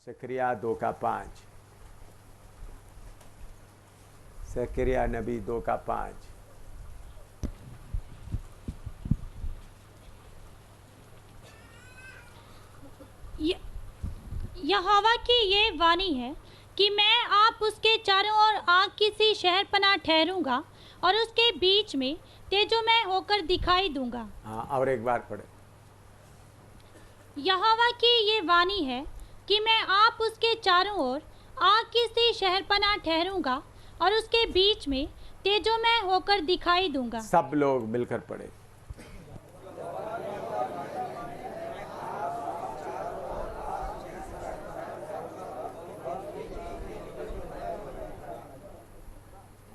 जकरिया 2:5। जकरिया नबी 2:5। यहोवा की ये वाणी है कि मैं आप उसके चारों ओर आग की सी शहरपनाह ठहरूंगा और उसके बीच में तेजोमय होकर दिखाई दूंगा। हाँ, और एक बार पढ़े। यहोवा की ये वाणी है कि मैं आप उसके चारों ओर आग की सी शहरपनाह ठहरूंगा और उसके बीच में तेजोमय होकर दिखाई दूंगा। सब लोग मिलकर पढ़े।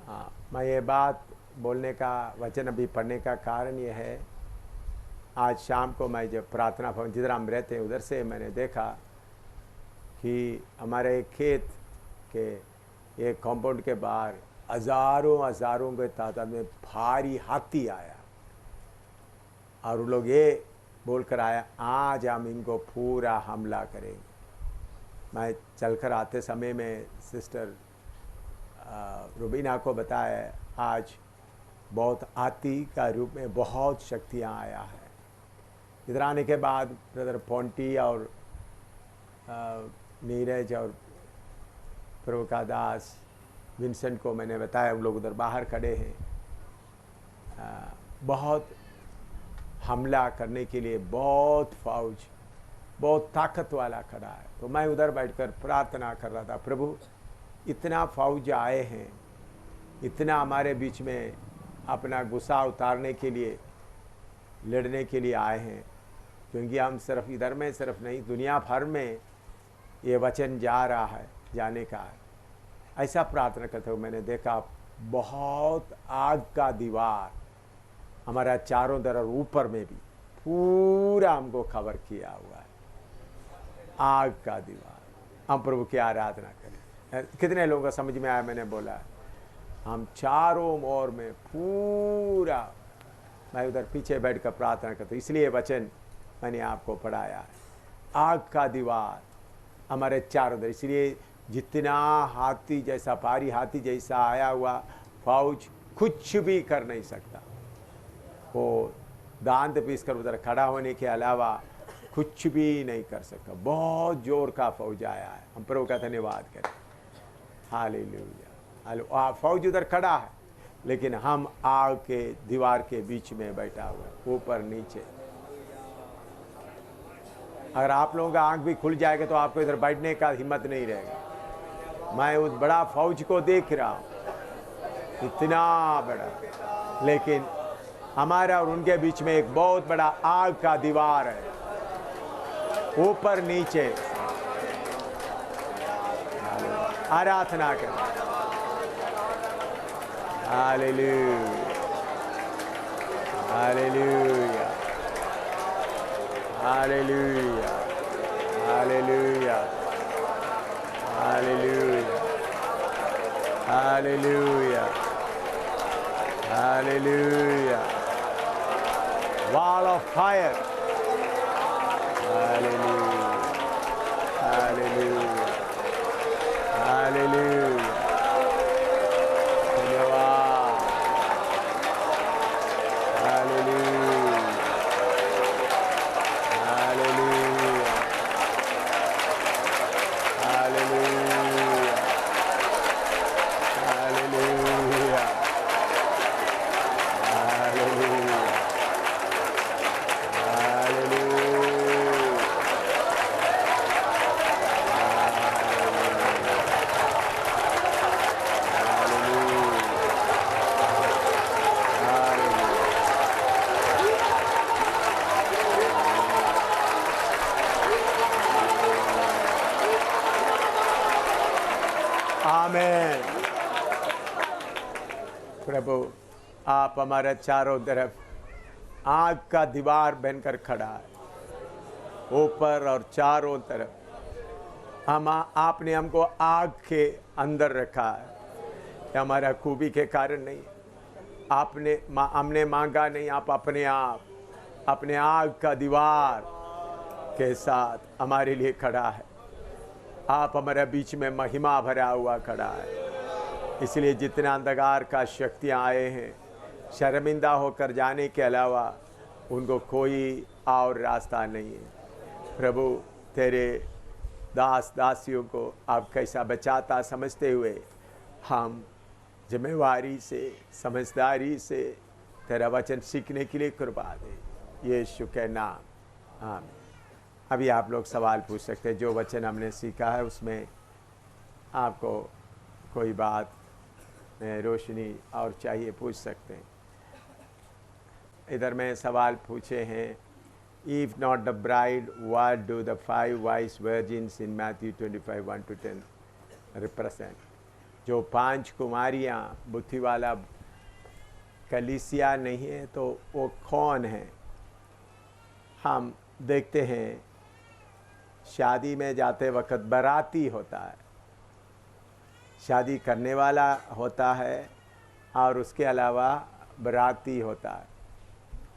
हाँ, मैं ये बात बोलने का, वचन अभी पढ़ने का कारण ये है, आज शाम को मैं जब प्रार्थना भवन जिधर हम रहते हैं उधर से मैंने देखा कि हमारे खेत के एक कॉम्पाउंड के बाहर हज़ारों के तादाद में भारी हाथी आया और वो लोग ये बोलकर आया, आज हम इनको पूरा हमला करेंगे। मैं चलकर आते समय में सिस्टर रुबीना को बताया, आज बहुत हाथी का रूप में बहुत शक्तियाँ आया है। इधर आने के बाद ब्रदर पोंटी और नीरज और प्रभुका दास विंसेंट को मैंने बताया, उन लोग उधर बाहर खड़े हैं। बहुत हमला करने के लिए बहुत फौज, बहुत ताकत वाला खड़ा है। तो मैं उधर बैठकर प्रार्थना कर रहा था, प्रभु इतना फौज आए हैं, इतना हमारे बीच में अपना गुस्सा उतारने के लिए, लड़ने के लिए आए हैं, क्योंकि हम सिर्फ इधर में सिर्फ नहीं, दुनिया भर में ये वचन जा रहा है, जाने का है। ऐसा प्रार्थना करते हुए मैंने देखा बहुत आग का दीवार हमारा चारों तरफ ऊपर में भी पूरा हमको कवर किया हुआ है, आग का दीवार। हम प्रभु की आराधना करें। कितने लोगों को समझ में आया? मैंने बोला हम चारों ओर में पूरा, मैं उधर पीछे बैठ कर प्रार्थना करता हूँ, इसलिए वचन मैंने आपको पढ़ाया है। आग का दीवार हमारे चारों तरफ, इसलिए जितना हाथी जैसा, भारी हाथी जैसा आया हुआ फौज कुछ भी कर नहीं सकता। वो दांत पीस कर उधर खड़ा होने के अलावा कुछ भी नहीं कर सकता। बहुत जोर का फौज आया है। हम प्रभु का धन्यवाद करें। हालेलुया। फौज उधर खड़ा है, लेकिन हम आग के दीवार के बीच में बैठा हुआ है, ऊपर नीचे। अगर आप लोगों का आंख भी खुल जाएगा तो आपको इधर बैठने का हिम्मत नहीं रहेगा। मैं उस बड़ा फौज को देख रहा हूँ, इतना बड़ा, लेकिन हमारा और उनके बीच में एक बहुत बड़ा आग का दीवार है, ऊपर नीचे। आराधना करें। Hallelujah, hallelujah, hallelujah, hallelujah, hallelujah, hallelujah, hallelujah. Wall of fire. Hallelujah. Hallelujah. Hallelujah. धन्यवाद। Hallelujah. Hallelujah. Hallelujah. Hallelujah. आमेन। प्रभु आप हमारे चारों तरफ आग का दीवार बनकर खड़ा है, ऊपर और चारों तरफ आपने हमको आग के अंदर रखा है। ये हमारा खूबी के कारण नहीं, हमने मांगा नहीं, आप अपने आप अपने आग का दीवार के साथ हमारे लिए खड़ा है। आप हमारे बीच में महिमा भरा हुआ खड़ा है। इसलिए जितने अंधकार का शक्तियाँ आए हैं, शर्मिंदा होकर जाने के अलावा उनको कोई और रास्ता नहीं है। प्रभु, तेरे दास दासियों को आप कैसा बचाता समझते हुए हम जिम्मेवारी से, समझदारी से तेरा वचन सीखने के लिए कृपा दे, यीशु के नाम, आमीन। अभी आप लोग सवाल पूछ सकते हैं। जो वचन हमने सीखा है उसमें आपको कोई बात में रोशनी और चाहिए, पूछ सकते हैं। इधर में सवाल पूछे हैं, if not the bride, what do the 5 wise virgins in Matthew 25 1-10 represent? जो 5 कुमारियाँ बुद्धि वाला कलीसिया नहीं है तो वो कौन है? हम देखते हैं शादी में जाते वक्त बाराती होता है, शादी करने वाला होता है और उसके अलावा बाराती होता है।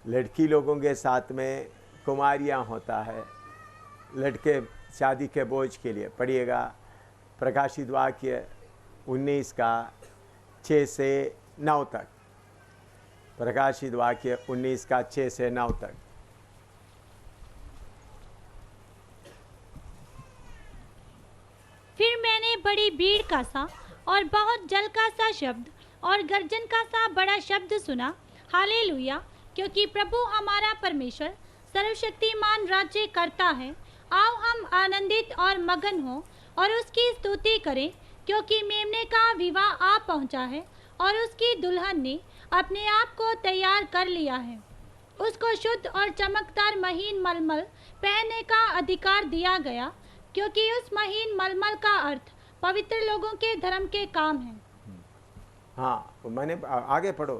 लड़की लोगों के साथ में कुमारियाँ होता है। लड़के शादी के बोझ के लिए पढ़िएगा प्रकाशित वाक्य 19 का 6 से 9 तक। प्रकाशित वाक्य 19 का 6 से 9 तक। फिर मैंने बड़ी भीड़ का सा और बहुत जल का सा शब्द और गर्जन का सा बड़ा शब्द सुना, हालेलुया, क्योंकि प्रभु हमारा परमेश्वर सर्वशक्तिमान राज्य करता है। आओ हम आनंदित और मगन हो और उसकी स्तुति करें, क्योंकि मेमने का विवाह आ पहुंचा है और उसकी दुल्हन ने अपने आप को तैयार कर लिया है। उसको शुद्ध और चमकदार महीन मलमल पहनने का अधिकार दिया गया, क्योंकि उस महीन मलमल का अर्थ पवित्र लोगों के धर्म के काम है। हाँ, तो मैंने आगे पढ़ो।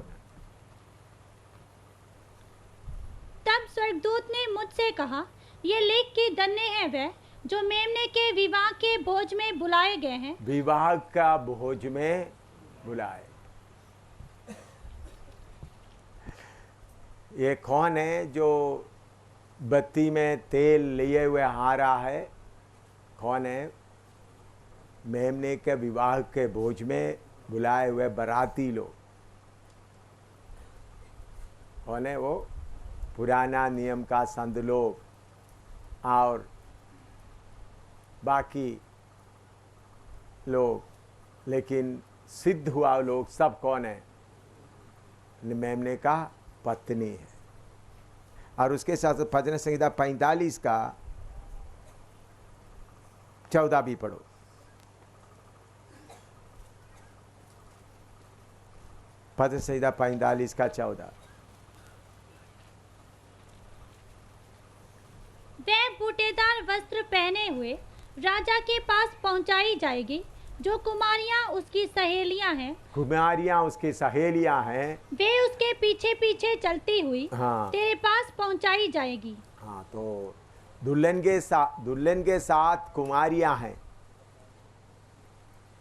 तब स्वर्गदूत ने मुझसे कहा, ये लेख की धन्य है वह जो मेमने के विवाह के भोज में बुलाए गए हैं। विवाह का भोज में बुलाए। ये कौन है जो बत्ती में तेल लिए हुए आ रहा है? कौन है? मेमने के विवाह के भोज में बुलाए हुए बाराती लोग। कौन है वो? पुराना नियम का संत लोग और बाकी लोग, लेकिन सिद्ध हुआ लोग सब कौन है? मेमने का पत्नी है। और उसके साथ भजन संहिता 45 का 14 भी पढ़ो। भजन संहिता 45 का 14। वह बूटेदार वस्त्र पहने हुए राजा के पास पहुंचाई जाएगी। जो कुमारियां उसकी सहेलियां हैं, कुमारियां उसकी सहेलियां हैं, वे उसके पीछे पीछे चलती हुई हाँ, तेरे पास पहुंचाई जाएगी। हाँ, तो दुल्हन के साथ कुमारियां हैं।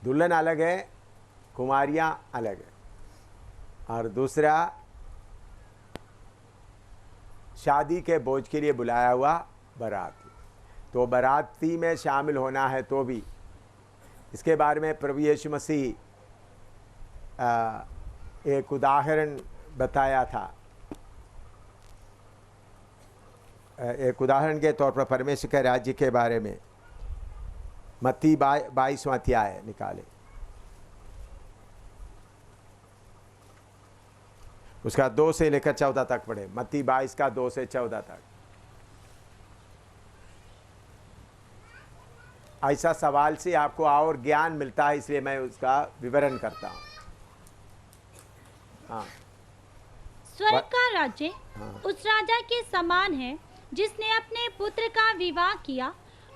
दुल्हन अलग है, कुमारियां अलग है। और दूसरा, शादी के भोज के लिए बुलाया हुआ बाराती। तो बाराती में शामिल होना है तो भी इसके बारे में प्रभु यीशु मसीह एक उदाहरण बताया था। एक उदाहरण के तौर पर परमेश्वर के राज्य के बारे में मत्ती 22वां अध्याय निकाले, उसका 2 से लेकर 14 तक पढ़े। मत्ती 22 का 2 से 14 तक। ऐसा सवाल से आपको और ज्ञान मिलता है, इसलिए मैं उसका विवरण करता हूँ। हाँ। स्वर्ग का राज्य हाँ। उस राजा के समान है जिसने अपने पुत्र का विवाह किया,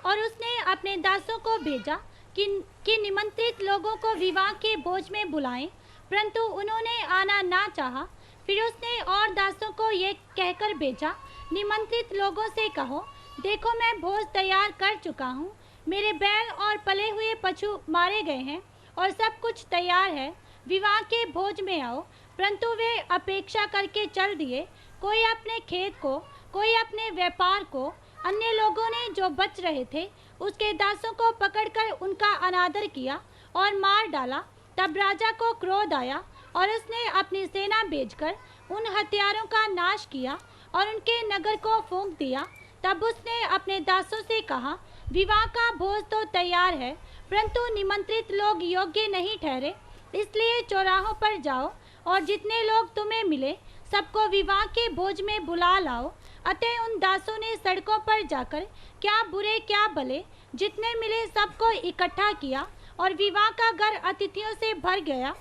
और उसने अपने दासों को भेजा कि निमंत्रित लोगों को विवाह के भोज में बुलाएं, परंतु उन्होंने आना ना चाहा। फिर उसने और दासों को ये कहकर भेजा, निमंत्रित लोगों से कहो, देखो मैं भोज तैयार कर चुका हूँ, मेरे बैल और पले हुए पशु मारे गए हैं और सब कुछ तैयार है, विवाह के भोज में आओ। परंतु वे अपेक्षा करके चल दिए, कोई अपने खेत को, कोई अपने व्यापार को, अन्य लोगों ने जो बच रहे थे उसके दासों को पकड़कर उनका अनादर किया और मार डाला। तब राजा को क्रोध आया और उसने अपनी सेना भेजकर उन हत्यारों का नाश किया और उनके नगर को फूंक दिया। तब उसने अपने दासों से कहा, विवाह का भोज तो तैयार है, परंतु निमंत्रित लोग योग्य नहीं ठहरे। इसलिए चौराहों पर जाओ और जितने लोग तुम्हें मिले सबको विवाह के भोज में बुला लाओ। अतः उन दासों ने सड़कों पर जाकर क्या बुरे क्या भले जितने मिले सबको इकट्ठा किया और विवाह का घर अतिथियों से भर गया।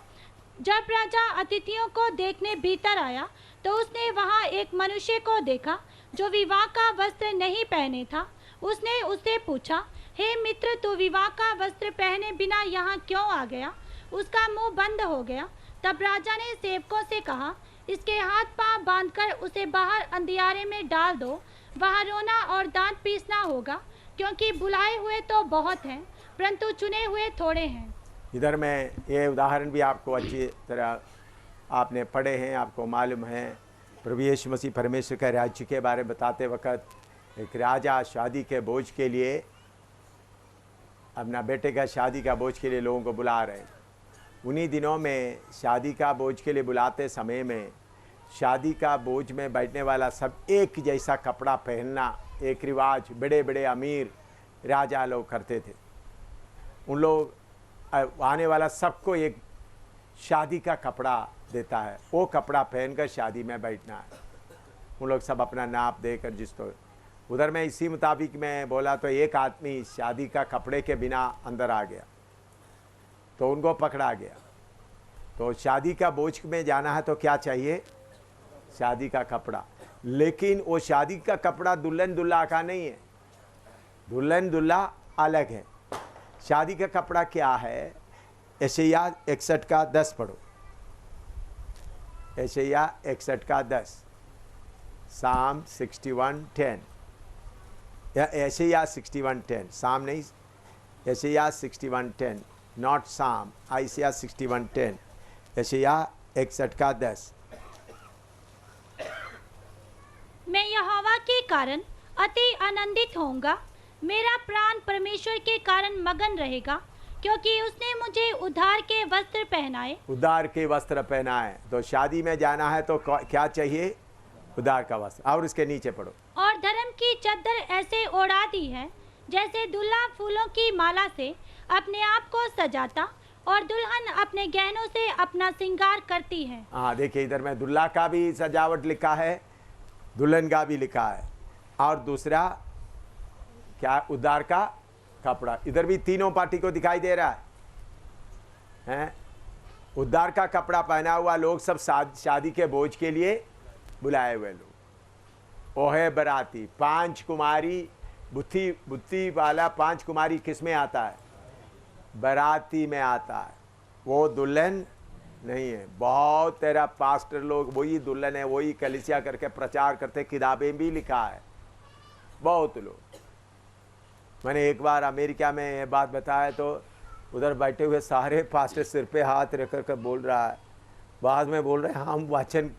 जब राजा अतिथियों को देखने भीतर आया तो उसने वहां एक मनुष्य को देखा जो विवाह का वस्त्र नहीं पहने था। उसने उससे पूछा, हे मित्र, तू विवाह का वस्त्र पहने बिना यहाँ क्यों आ गया? उसका मुंह बंद हो गया। तब राजा ने सेवकों से कहा, इसके हाथ पांव बांधकर उसे बाहर अंधियारे में डाल दो। वहाँ रोना और दांत पीसना होगा, क्योंकि बुलाए हुए तो बहुत हैं, परंतु चुने हुए थोड़े हैं। इधर में ये उदाहरण भी आपको अच्छी तरह आपने पढ़े हैं, आपको मालूम है। प्रभु यीशु मसीह परमेश्वर के राज्य के बारे में बताते वक्त एक राजा शादी के बोझ के लिए, अपना बेटे का शादी का बोझ के लिए लोगों को बुला रहे हैं। उन्हीं दिनों में शादी का बोझ के लिए बुलाते समय में शादी का बोझ में बैठने वाला सब एक जैसा कपड़ा पहनना एक रिवाज बड़े बड़े अमीर राजा लोग करते थे। उन लोग आने वाला सबको एक शादी का कपड़ा देता है, वो कपड़ा पहनकर शादी में बैठना है। उन लोग सब अपना नाप देकर जिसको उधर में इसी मुताबिक मैं बोला तो एक आदमी शादी का कपड़े के बिना अंदर आ गया तो उनको पकड़ा गया। तो शादी का बोझ में जाना है तो क्या चाहिए? शादी का कपड़ा। लेकिन वो शादी का कपड़ा दुल्हन दुल्हा का नहीं है, दुल्हन दुल्हा अलग है। शादी का कपड़ा क्या है? यशायाह 61 का 10 पढ़ो। यशायाह 61 का 10, साम 61:10 या यशायाह 61:10, साम नहीं, यशायाह 61:10, नॉट साम, यशायाह 61:10, यशायाह 61 का 10। मैं यहोवा के कारण अति आनंदित होऊंगा, मेरा प्राण परमेश्वर के कारण मगन रहेगा, क्योंकि उसने मुझे उद्धार के वस्त्र पहनाए। उद्धार के वस्त्र पहनाए। तो शादी में जाना है तो क्या चाहिए? उद्धार का वस्त्र। और इसके नीचे पढ़ो। और धर्म की चद्दर ऐसे ओढ़ा दी है जैसे दुल्हा फूलों की माला से अपने आप को सजाता और दुल्हन अपने गहनों से अपना श्रृंगार करती है। हाँ देखिए, इधर में दुल्हा का भी सजावट लिखा है, दुल्हन का भी लिखा है, और दूसरा क्या? उद्धार का कपड़ा। इधर भी तीनों पार्टी को दिखाई दे रहा है। उद्धार का कपड़ा पहना हुआ लोग सब शादी के बोझ के लिए बुलाए हुए लोग। वो है बराती। 5 कुमारी, बुद्धि वाला 5 कुमारी किस में आता है? बराती में आता है। वो दुल्हन नहीं है। बहुत तेरा पास्टर लोग वही दुल्हन है, वही कलीसिया करके प्रचार करते, किताबें भी लिखा है बहुत लोग। मैंने एक बार अमेरिका में ये बात बताया तो उधर बैठे हुए सारे पास्टर सिर पे हाथ रख कर बोल रहा है, बाद में बोल रहे हैं हम वचन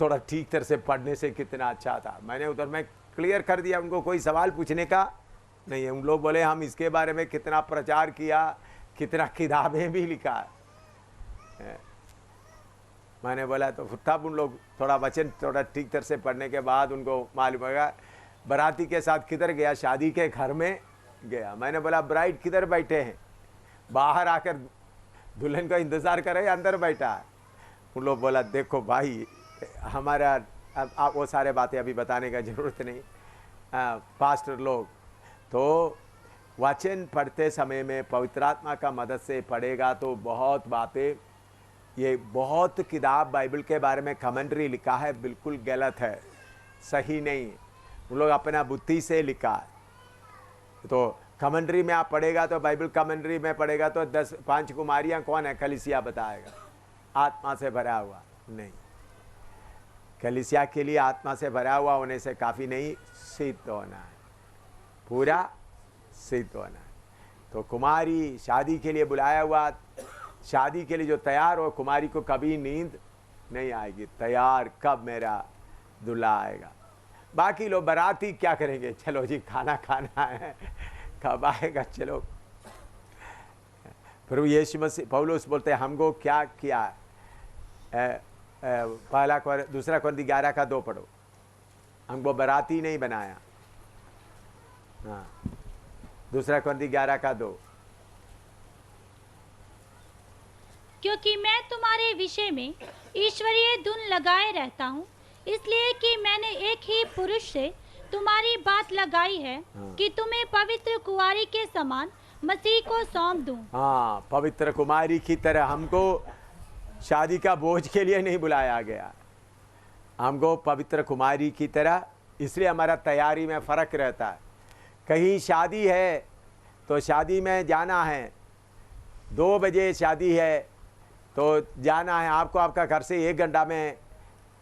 थोड़ा ठीक तरह से पढ़ने से कितना अच्छा था। मैंने उधर में क्लियर कर दिया, उनको कोई सवाल पूछने का नहीं है। उन लोग बोले हम इसके बारे में कितना प्रचार किया, कितना किताबें भी लिखा है। मैंने बोला तो तब उन लोग थोड़ा वचन थोड़ा ठीक तरह से पढ़ने के बाद उनको मालूम होगा। बराती के साथ किधर गया? शादी के घर में गया। मैंने बोला ब्राइड किधर बैठे हैं? बाहर आकर दुल्हन का इंतज़ार करे, अंदर बैठा है। उन लोग बोला देखो भाई हमारा, अब आप वो सारे बातें अभी बताने का ज़रूरत नहीं। पास्टर लोग तो वचन पढ़ते समय में पवित्र आत्मा का मदद से पढ़ेगा तो बहुत बातें, ये बहुत किताब बाइबल के बारे में कमेंट्री लिखा है, बिल्कुल गलत है, सही नहीं। उन लोग अपना बुद्धि से लिखा है। तो कमेंट्री में आप पढ़ेगा तो बाइबल कमेंट्री में पढ़ेगा तो 5 कुमारियाँ कौन है? कलीसिया बताएगा। आत्मा से भरा हुआ नहीं। कलीसिया के लिए आत्मा से भरा हुआ होने से काफ़ी नहीं, सिद्ध होना है, पूरा सिद्ध होना है। तो कुमारी शादी के लिए बुलाया हुआ, शादी के लिए जो तैयार हो, कुमारी को कभी नींद नहीं आएगी। तैयार कब मेरा दूल्हा आएगा? बाकी लोग बाराती क्या करेंगे, चलो जी खाना खाना है, कब आएगा, चलो। प्रभु यीशु मसीह, पौलुस बोलते हैं हमको क्या किया, दूसरा कोरिन्थी 11:2 पढ़ो, हमको बाराती नहीं बनाया। हाँ, दूसरा कोरिन्थी 11:2। क्योंकि मैं तुम्हारे विषय में ईश्वरीय धुन लगाए रहता हूँ, इसलिए कि मैंने एक ही पुरुष से तुम्हारी बात लगाई है कि तुम्हें पवित्र कुंवारी के समान मसीह को सौंप दूं। हाँ, पवित्र कुमारी की तरह। हमको शादी का बोझ के लिए नहीं बुलाया गया, हमको पवित्र कुमारी की तरह। इसलिए हमारा तैयारी में फ़र्क रहता है। कहीं शादी है तो शादी में जाना है, 2 बजे शादी है तो जाना है, आपको आपका घर से 1 घंटा में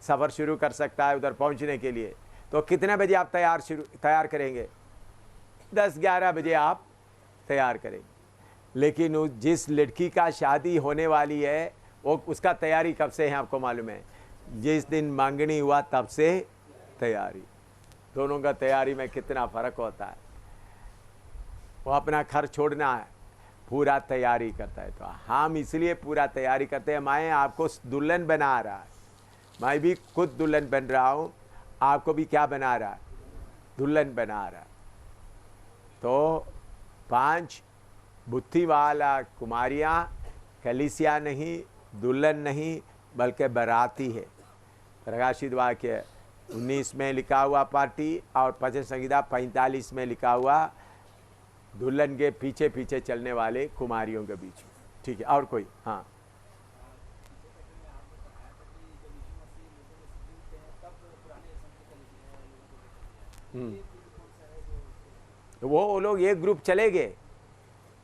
सफ़र शुरू कर सकता है उधर पहुंचने के लिए। तो कितने बजे आप तैयार करेंगे? 10-11 बजे आप तैयार करेंगे। लेकिन जिस लड़की का शादी होने वाली है वो उसका तैयारी कब से है आपको मालूम है? जिस दिन मांगनी हुआ तब से तैयारी। दोनों का तैयारी में कितना फ़र्क होता है। वो अपना घर छोड़ना है, पूरा तैयारी करता है। तो हम इसलिए पूरा तैयारी करते हैं। मैं आपको दुल्हन बना रहा है, मैं भी खुद दुल्हन बन रहा हूँ, आपको भी क्या बना रहा है? दुल्हन बना रहा है। तो 5 बुद्धि वाला कुमारियाँ कलीसिया नहीं, दुल्हन नहीं, बल्कि बाराती है। प्रकाशित वाक्य 19 में लिखा हुआ पार्टी, और भजन संहिता 45 में लिखा हुआ दुल्हन के पीछे पीछे चलने वाले कुमारियों के बीच। ठीक है, और कोई? हाँ, तो वो लोग एक ग्रुप चले गए,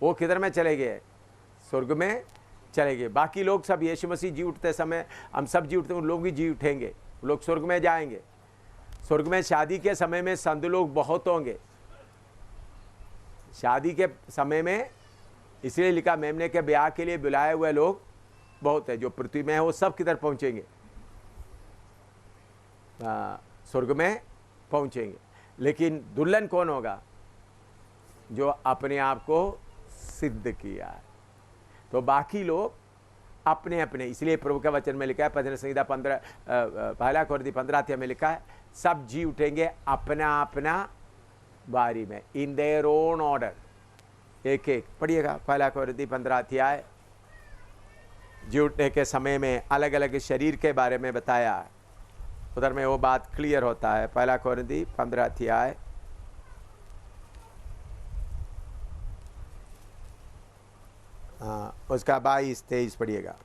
वो किधर में चले गए? स्वर्ग में चले गए। बाकी लोग सब यीशु मसीह जी उठते समय, हम सब जी उठते, उन लोग भी जी उठेंगे, वो लोग स्वर्ग में जाएंगे। स्वर्ग में शादी के समय में संत लोग बहुत होंगे। शादी के समय में इसलिए लिखा, मेमने के ब्याह के लिए बुलाए हुए लोग बहुत है। जो पृथ्वी में है वो सब किधर पहुंचेंगे? स्वर्ग में पहुंचेंगे। लेकिन दुल्हन कौन होगा? जो अपने आप को सिद्ध किया है। तो बाकी लोग अपने अपने, इसलिए प्रभु के वचन में लिखा है, भजन संहिता 1 कोरिन्थी 15 में लिखा है, सब जी उठेंगे अपना अपना बारी में, इन देयर ओन ऑर्डर। एक एक पढ़िएगा 1 कोरिन्थी 15। जी उठने के समय में अलग अलग शरीर के बारे में बताया, उधर में वो बात क्लियर होता है। 1 कोरिन्थी 15 उसका 22-23 पढ़िएगा।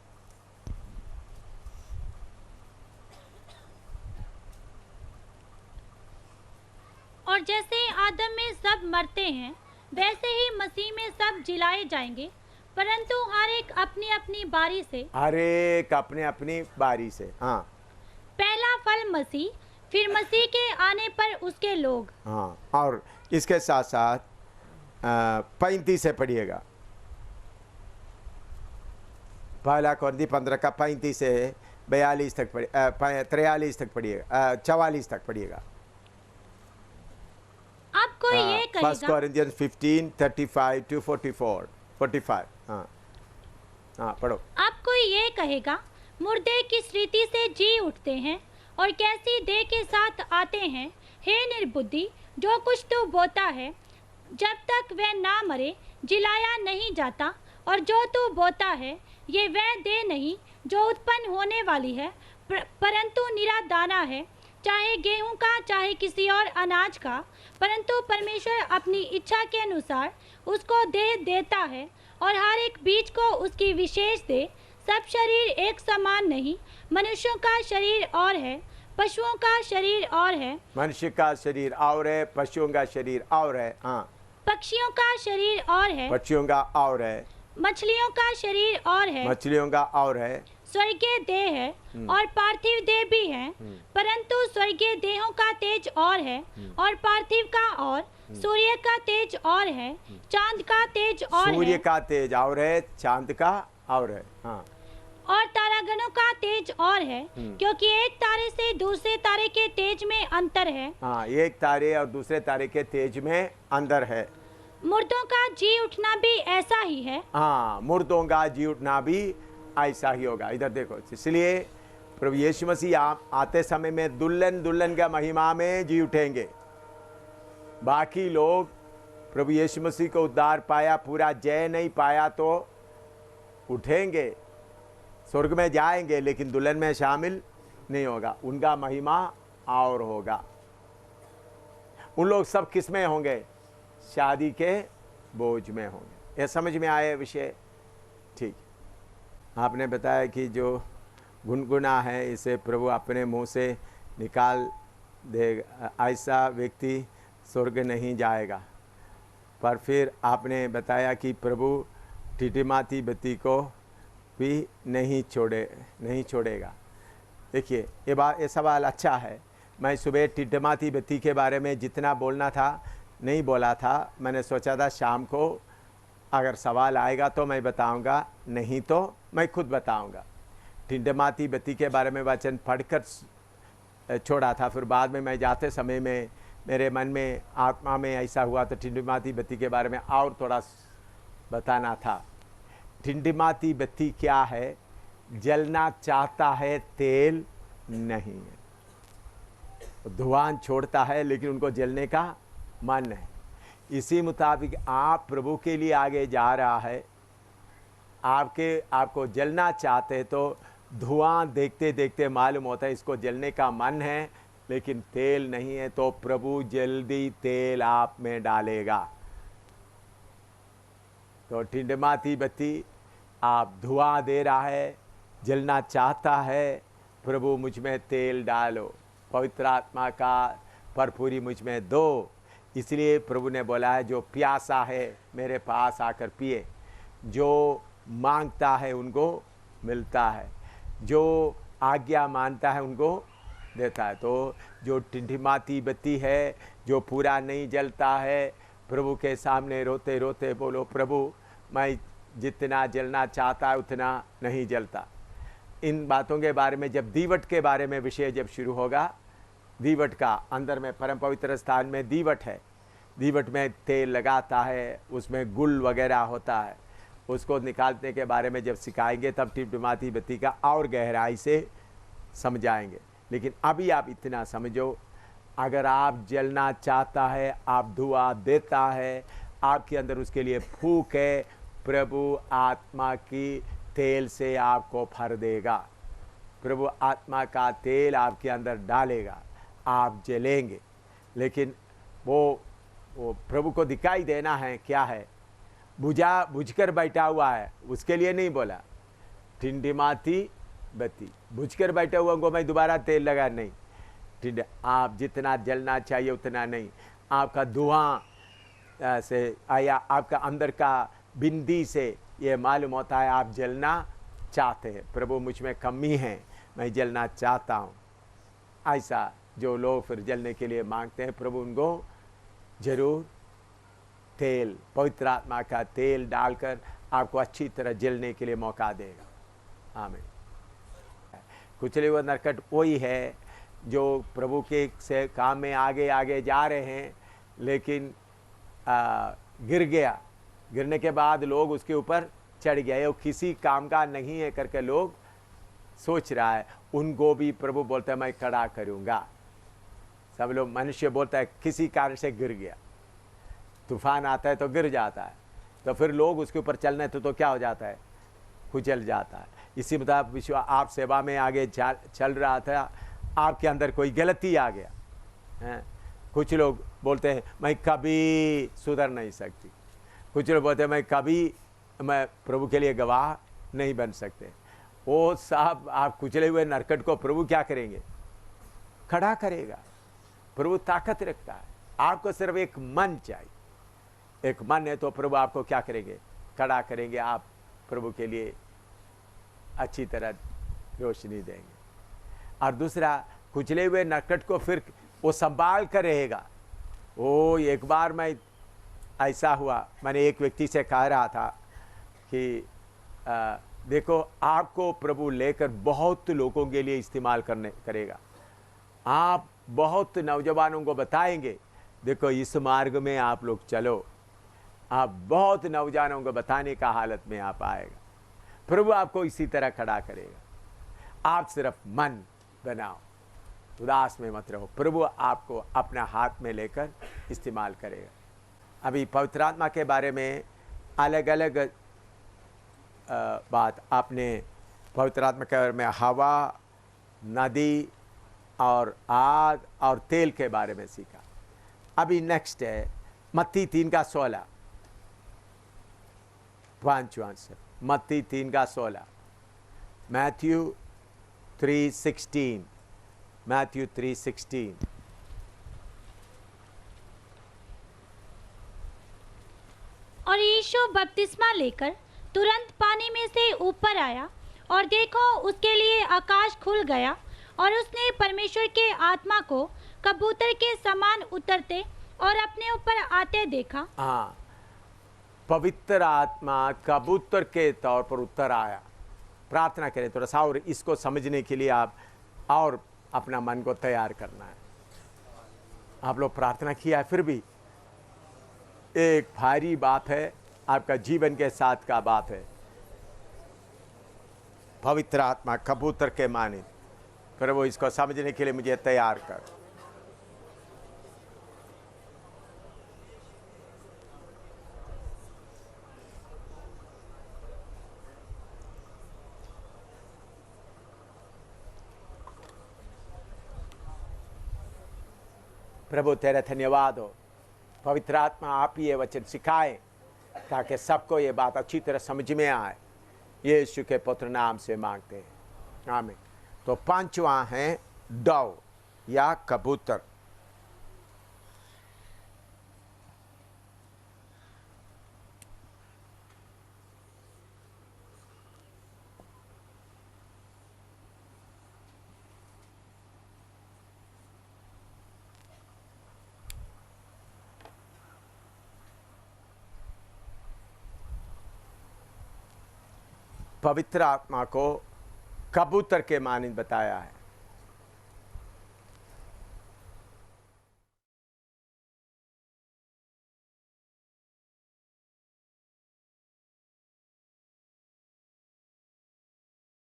और जैसे आदम में सब मरते हैं, वैसे ही मसीह में सब जिलाए जाएंगे, परंतु हर एक अपनी अपनी बारी से। हर एक अपने अपनी बारी से। हाँ, पहला फल मसीह, फिर मसीह के आने पर उसके लोग। हाँ, और इसके साथ साथ 35 से पढ़िएगा। 1 कोरिन्थी 15 का 35 से 42 तक 43 तक पढ़िएगा, 44 तक पढ़िएगा। अब कोई ये कहेगा, 1 Corinthians 15:35 to 45। हाँ पढ़ो। अब कोई ये कहेगा, मुर्दे किस रीति से जी उठते हैं और कैसी देह के साथ आते हैं। हे निर्बुद्धि, जो कुछ तू बोता है, जब तक वह ना मरे जिलाया नहीं जाता, और जो तू बोता है ये वह देह नहीं जो उत्पन्न होने वाली है, परंतु निरा दाना है, चाहे गेहूं का चाहे किसी और अनाज का। परंतु परमेश्वर अपनी इच्छा के अनुसार उसको देह देता है, और हर एक बीज को उसकी विशेष दे। सब शरीर एक समान नहीं, मनुष्यों का शरीर और है, पशुओं का शरीर और है। मनुष्य का शरीर और है, पशुओं का शरीर और है। हाँ, पक्षियों का शरीर और है, पक्षियों का और है। मछलियों का शरीर और है, मछलियों का और है। स्वर्गीय देह है और पार्थिव देह भी है, परंतु स्वर्गीय देहों का तेज और है, और पार्थिव का और। सूर्य का तेज और है, चांद का तेज और है। सूर्य का तेज और है, चांद का और है। हाँ, और तारागणों का तेज और है, क्योंकि एक तारे से दूसरे तारे के तेज में अंतर है। हाँ, एक तारे और दूसरे तारे के तेज में अंदर है। मुर्दों का जी उठना भी ऐसा ही है। हाँ, मुर्दों का जी उठना भी ऐसा ही होगा। इधर देखो, इसलिए प्रभु यीशु मसीह आते समय में दुल्हन का महिमा में जी उठेंगे। बाकी लोग प्रभु यीशु मसीह को उद्धार पाया, पूरा जय नहीं पाया तो उठेंगे, स्वर्ग में जाएंगे, लेकिन दुल्हन में शामिल नहीं होगा। उनका महिमा और होगा। उन लोग सब किस में होंगे? शादी के बोझ में होंगे। यह समझ में आए विषय? ठीक। आपने बताया कि जो गुनगुना है इसे प्रभु अपने मुंह से निकाल देगा, ऐसा व्यक्ति स्वर्ग नहीं जाएगा। पर फिर आपने बताया कि प्रभु टिटिमाती बत्ती को भी नहीं छोड़ेगा। देखिए, ये सवाल अच्छा है। मैं सुबह टिटिमाती बत्ती के बारे में जितना बोलना था नहीं बोला था। मैंने सोचा था शाम को अगर सवाल आएगा तो मैं बताऊंगा, नहीं तो मैं खुद बताऊंगा। टिटिमाती बत्ती के बारे में वचन पढ़कर छोड़ा था। फिर बाद में मैं जाते समय में मेरे मन में आत्मा में ऐसा हुआ तो टिटिमाती बत्ती के बारे में और थोड़ा बताना था। टिटिमाती बत्ती क्या है? जलना चाहता है, तेल नहीं है। धुआं छोड़ता है लेकिन उनको जलने का मन है। इसी मुताबिक आप प्रभु के लिए आगे जा रहा है, आपको जलना चाहते तो धुआं देखते देखते मालूम होता है इसको जलने का मन है लेकिन तेल नहीं है, तो प्रभु जल्दी तेल आप में डालेगा। तो टिटिमाती बत्ती आप धुआं दे रहा है, जलना चाहता है, प्रभु मुझ में तेल डालो, पवित्र आत्मा का भरपूरी मुझ में दो। इसलिए प्रभु ने बोला है जो प्यासा है मेरे पास आकर पिए, जो मांगता है उनको मिलता है, जो आज्ञा मानता है उनको देता है। तो जो टिटिमाती बत्ती है, जो पूरा नहीं जलता है, प्रभु के सामने रोते रोते बोलो, प्रभु मैं जितना जलना चाहता है उतना नहीं जलता। इन बातों के बारे में जब दीवट के बारे में विषय जब शुरू होगा, दीवट का अंदर में परम पवित्र स्थान में दीवट है, दीवट में तेल लगाता है, उसमें गुल वगैरह होता है, उसको निकालने के बारे में जब सिखाएंगे तब टिटिमाती बत्ती का और गहराई से समझाएंगे। लेकिन अभी आप इतना समझो, अगर आप जलना चाहता है, आप धुआं देता है, आपके अंदर उसके लिए फूक है, प्रभु आत्मा की तेल से आपको भर देगा। प्रभु आत्मा का तेल आपके अंदर डालेगा, आप जलेंगे। लेकिन वो प्रभु को दिखाई देना है क्या है? बुझकर बैठा हुआ है, उसके लिए नहीं बोला। टिटिमाती बत्ती बुझकर बैठे हुए को मैं दोबारा तेल लगा नहीं। आप जितना जलना चाहिए उतना नहीं। आपका धुआं से या आपका अंदर का बिंदी से ये मालूम होता है आप जलना चाहते हैं। प्रभु मुझ में कमी है, मैं जलना चाहता हूँ। ऐसा जो लोग फिर जलने के लिए मांगते हैं, प्रभु उनको जरूर तेल, पवित्र आत्मा का तेल डालकर आपको अच्छी तरह जलने के लिए मौका देगा। आमीन। कुचले हुए नरकट वही है जो प्रभु के से काम में आगे आगे जा रहे हैं, लेकिन गिर गया। गिरने के बाद लोग उसके ऊपर चढ़ गए, वो किसी काम का नहीं है करके लोग सोच रहा है। उनको भी प्रभु बोलता है मैं खड़ा करूँगा। सब लोग, मनुष्य बोलता है किसी कारण से गिर गया, तूफान आता है तो गिर जाता है, तो फिर लोग उसके ऊपर चलने तो क्या हो जाता है? कुचल जाता है। इसी मुताबिक विश्व आप सेवा में आगे चल रहा था, आपके अंदर कोई गलती आ गया है। कुछ लोग बोलते हैं मैं कभी सुधर नहीं सकती, कुछ लोग बोलते हैं मैं प्रभु के लिए गवाह नहीं बन सकते। वो साहब, आप कुचले हुए नरकट को प्रभु क्या करेंगे? खड़ा करेगा। प्रभु ताकत रखता है, आपको सिर्फ एक मन चाहिए। एक मन है तो प्रभु आपको क्या करेंगे? खड़ा करेंगे। आप प्रभु के लिए अच्छी तरह रोशनी देंगे। और दूसरा, कुचले हुए नरकट को फिर वो संभाल कर रहेगा। वो एक बार मैं ऐसा हुआ, मैंने एक व्यक्ति से कह रहा था कि देखो आपको प्रभु लेकर बहुत लोगों के लिए इस्तेमाल करेगा। आप बहुत नौजवानों को बताएंगे, देखो इस मार्ग में आप लोग चलो। आप बहुत नौजवानों को बताने का हालत में आप आएगा। प्रभु आपको इसी तरह खड़ा करेगा। आप सिर्फ मन बनाओ, उदास में मत रहो। प्रभु आपको अपना हाथ में लेकर इस्तेमाल करेगा। अभी पवित्र आत्मा के बारे में अलग अलग बात आपने पवित्र आत्मा के बारे में हवा, नदी और आग और तेल के बारे में सीखा। अभी नेक्स्ट है मत्ती 3:16, 5 आंसर मत्ती 3:16, मैथ्यू 3:16, मैथ्यू 3:16। और यीशु बपतिस्मा लेकर तुरंत पानी में से ऊपर आया, और देखो उसके लिए आकाश खुल गया, और उसने परमेश्वर के आत्मा को कबूतर के समान उतरते और अपने ऊपर आते देखा। हाँ, पवित्र आत्मा कबूतर के तौर पर उतर आया। प्रार्थना करें थोड़ा सा, और इसको समझने के लिए आप और अपना मन को तैयार करना है। आप लोग प्रार्थना किया है, फिर भी एक भारी बात है, आपका जीवन के साथ का बात है। पवित्र आत्मा कबूतर के माने, प्रभु इसको समझने के लिए मुझे तैयार कर। प्रभु तेरा धन्यवाद हो। पवित्र आत्मा आप ही ये वचन सिखाएं ताकि सबको ये बात अच्छी तरह समझ में आए। यीशु के पुत्र नाम से मांगते हैं, आमीन। तो 5वां है डव या कबूतर। पवित्र आत्मा को कबूतर के मानिंद बताया है।